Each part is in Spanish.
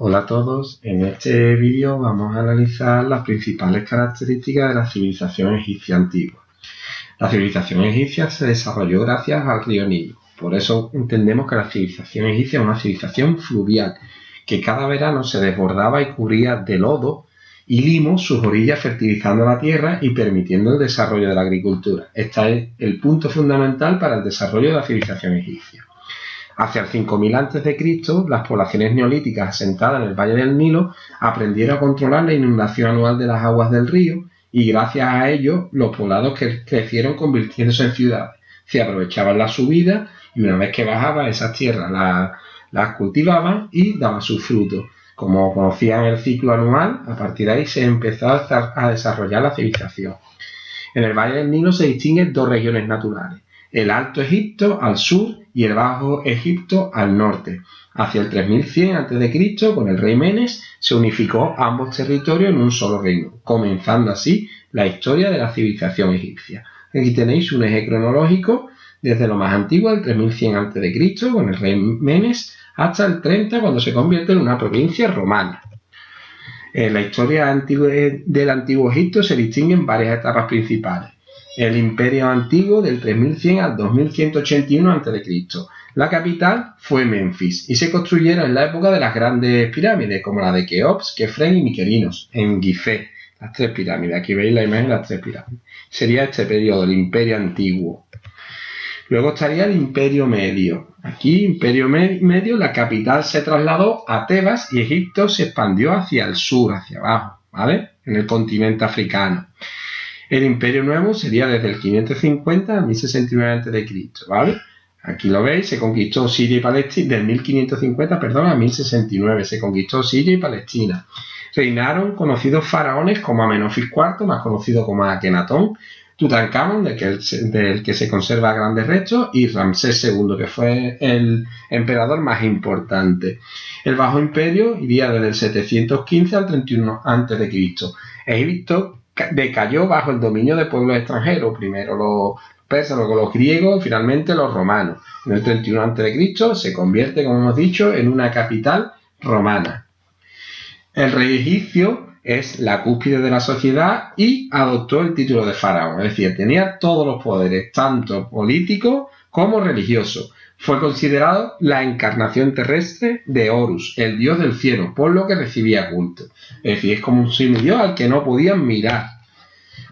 Hola a todos, en este vídeo vamos a analizar las principales características de la civilización egipcia antigua. La civilización egipcia se desarrolló gracias al río Nilo, por eso entendemos que la civilización egipcia es una civilización fluvial, que cada verano se desbordaba y cubría de lodo y limo sus orillas, fertilizando la tierra y permitiendo el desarrollo de la agricultura. Este es el punto fundamental para el desarrollo de la civilización egipcia. Hacia el 5000 a.C., las poblaciones neolíticas asentadas en el Valle del Nilo aprendieron a controlar la inundación anual de las aguas del río y gracias a ello los poblados crecieron convirtiéndose en ciudades. Se aprovechaban la subida y una vez que bajaban esas tierras las cultivaban y daban sus frutos. Como conocían el ciclo anual, a partir de ahí se empezó a desarrollar la civilización. En el Valle del Nilo se distinguen dos regiones naturales: el Alto Egipto al sur y el Bajo Egipto al norte. Hacia el 3100 a.C., con el rey Menes, se unificó ambos territorios en un solo reino, comenzando así la historia de la civilización egipcia. Aquí tenéis un eje cronológico desde lo más antiguo, el 3100 a.C., con el rey Menes, hasta el 30, cuando se convierte en una provincia romana. En la historia del Antiguo Egipto se distinguen varias etapas principales. El Imperio Antiguo, del 3100 al 2181 a.C. La capital fue Menfis y se construyeron en la época de las grandes pirámides, como la de Keops, Kefren y Mykerinos, en Gizeh. Las tres pirámides. Aquí veis la imagen de las tres pirámides. Sería este periodo, el Imperio Antiguo. Luego estaría el Imperio Medio. Aquí, Imperio Medio, la capital se trasladó a Tebas y Egipto se expandió hacia el sur, hacia abajo, ¿vale? En el continente africano. El Imperio Nuevo sería desde el 550 al 1069 a.C., ¿vale? Aquí lo veis, se conquistó Siria y Palestina, del 1550, a 1069, se conquistó Siria y Palestina. Reinaron conocidos faraones como Amenofis IV, más conocido como Akenatón, Tutankamón, del que se conserva grandes restos, y Ramsés II, que fue el emperador más importante. El Bajo Imperio iría desde el 715 al 31 a.C. Egipto decayó bajo el dominio de pueblos extranjeros, primero los persas, luego los griegos y finalmente los romanos. En el 31 a.C. se convierte, como hemos dicho, en una capital romana. El rey egipcio es la cúspide de la sociedad y adoptó el título de faraón, es decir, tenía todos los poderes, tanto políticos como religiosos. Fue considerado la encarnación terrestre de Horus, el dios del cielo, por lo que recibía culto. Es decir, es como un semidios al que no podían mirar.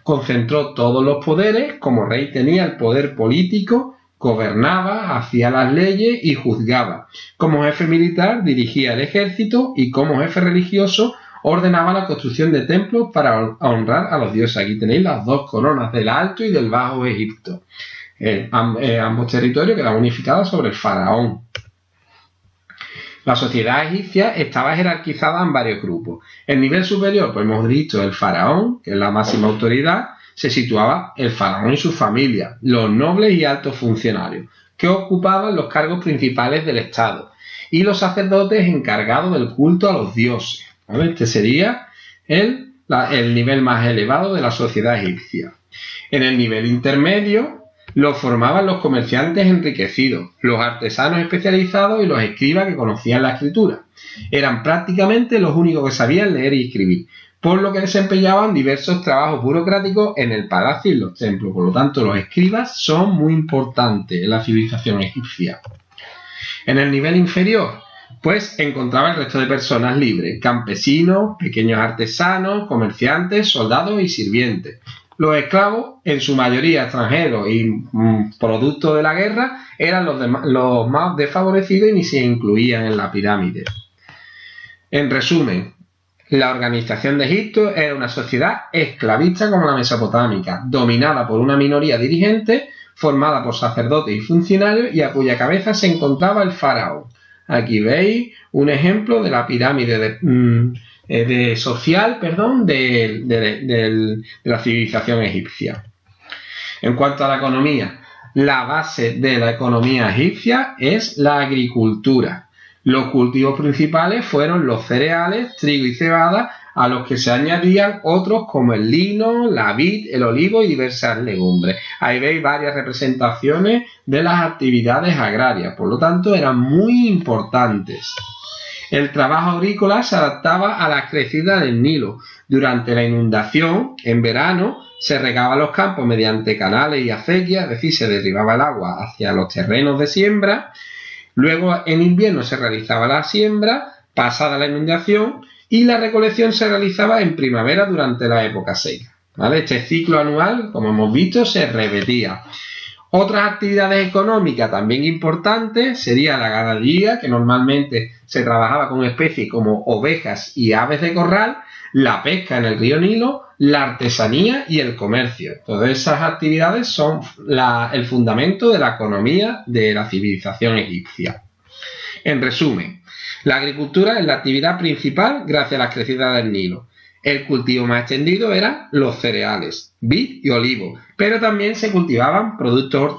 Concentró todos los poderes, como rey tenía el poder político, gobernaba, hacía las leyes y juzgaba. Como jefe militar dirigía el ejército y como jefe religioso ordenaba la construcción de templos para honrar a los dioses. Aquí tenéis las dos coronas, del Alto y del Bajo Egipto. Ambos territorios quedaban unificados sobre el faraón. La sociedad egipcia estaba jerarquizada en varios grupos. El nivel superior, pues hemos dicho el faraón, que es la máxima autoridad, se situaba el faraón y su familia, los nobles y altos funcionarios, que ocupaban los cargos principales del Estado, y los sacerdotes encargados del culto a los dioses, ¿vale? Este sería el nivel más elevado de la sociedad egipcia. En el nivel intermedio lo formaban los comerciantes enriquecidos, los artesanos especializados y los escribas que conocían la escritura. Eran prácticamente los únicos que sabían leer y escribir, por lo que desempeñaban diversos trabajos burocráticos en el palacio y en los templos. Por lo tanto, los escribas son muy importantes en la civilización egipcia. En el nivel inferior, pues encontraba el resto de personas libres: campesinos, pequeños artesanos, comerciantes, soldados y sirvientes. Los esclavos, en su mayoría extranjeros y producto de la guerra, eran los más desfavorecidos y ni se incluían en la pirámide. En resumen, la organización de Egipto era una sociedad esclavista como la mesopotámica, dominada por una minoría dirigente, formada por sacerdotes y funcionarios, y a cuya cabeza se encontraba el faraón. Aquí veis un ejemplo de la pirámide social de la civilización egipcia. En cuanto a la economía, la base de la economía egipcia es la agricultura. Los cultivos principales fueron los cereales, trigo y cebada, a los que se añadían otros como el lino, la vid, el olivo y diversas legumbres. Ahí veis varias representaciones de las actividades agrarias, por lo tanto eran muy importantes. El trabajo agrícola se adaptaba a la crecida del Nilo. Durante la inundación, en verano, se regaban los campos mediante canales y acequias, es decir, se derribaba el agua hacia los terrenos de siembra. Luego, en invierno, se realizaba la siembra, pasada la inundación, y la recolección se realizaba en primavera durante la época seca. ¿Vale? Este ciclo anual, como hemos visto, se repetía. Otras actividades económicas también importantes sería la ganadería, que normalmente se trabajaba con especies como ovejas y aves de corral, la pesca en el río Nilo, la artesanía y el comercio. Todas esas actividades son el fundamento de la economía de la civilización egipcia. En resumen, la agricultura es la actividad principal gracias a la crecida del Nilo. El cultivo más extendido eran los cereales, vid y olivo, pero también se cultivaban productos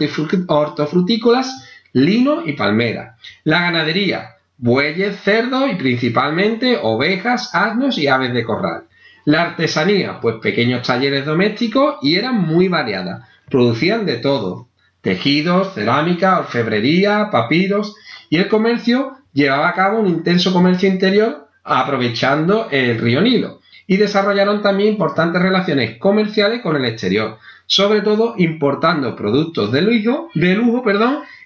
hortofrutícolas, lino y palmera. La ganadería, bueyes, cerdos y principalmente ovejas, asnos y aves de corral. La artesanía, pues pequeños talleres domésticos y eran muy variadas. Producían de todo, tejidos, cerámica, orfebrería, papiros, y el comercio llevaba a cabo un intenso comercio interior aprovechando el río Nilo. Y desarrollaron también importantes relaciones comerciales con el exterior, sobre todo importando productos de lujo,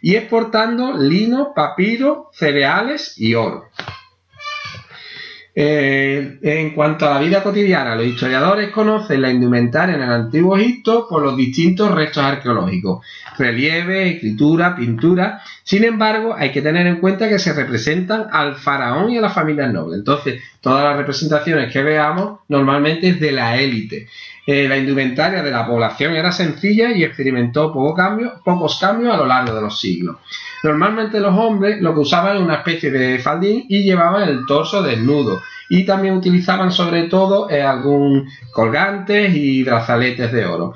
y exportando lino, papiro, cereales y oro. En cuanto a la vida cotidiana, los historiadores conocen la indumentaria en el Antiguo Egipto por los distintos restos arqueológicos, relieve, escritura, pintura. Sin embargo, hay que tener en cuenta que se representan al faraón y a las familias nobles. Entonces, todas las representaciones que veamos normalmente es de la élite. La indumentaria de la población era sencilla y experimentó pocos cambios a lo largo de los siglos. Normalmente los hombres lo que usaban era una especie de faldín y llevaban el torso desnudo, y también utilizaban sobre todo algún colgantes y brazaletes de oro.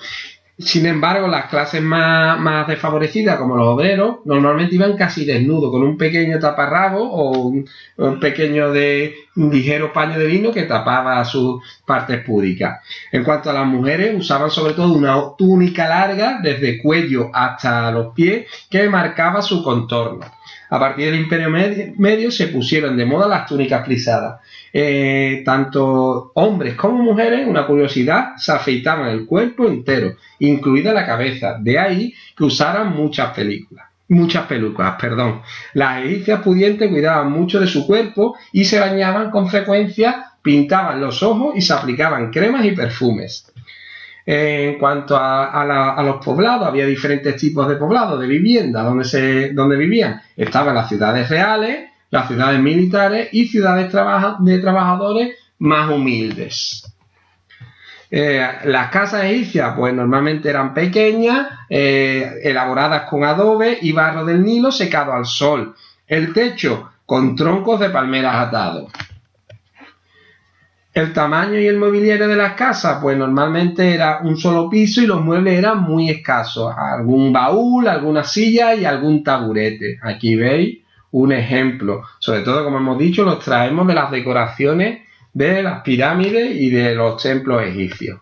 Sin embargo, las clases más desfavorecidas, como los obreros, normalmente iban casi desnudos, con un pequeño taparrabo o un pequeño ligero paño de lino que tapaba sus partes púdicas. En cuanto a las mujeres, usaban sobre todo una túnica larga, desde cuello hasta los pies, que marcaba su contorno. A partir del Imperio Medio se pusieron de moda las túnicas plisadas. Tanto hombres como mujeres, una curiosidad, se afeitaban el cuerpo entero, incluida la cabeza. De ahí que usaran muchas pelucas. Las egipcias pudientes cuidaban mucho de su cuerpo y se bañaban con frecuencia, pintaban los ojos y se aplicaban cremas y perfumes. En cuanto a los poblados, había diferentes tipos de poblados, de vivienda, donde vivían. Estaban las ciudades reales, las ciudades militares y ciudades de trabajadores más humildes. Las casas egipcias pues normalmente eran pequeñas, elaboradas con adobe y barro del Nilo secado al sol. El techo con troncos de palmeras atados. El tamaño y el mobiliario de las casas, pues normalmente era un solo piso y los muebles eran muy escasos. Algún baúl, alguna silla y algún taburete. Aquí veis un ejemplo. Sobre todo, como hemos dicho, los traemos de las decoraciones de las pirámides y de los templos egipcios.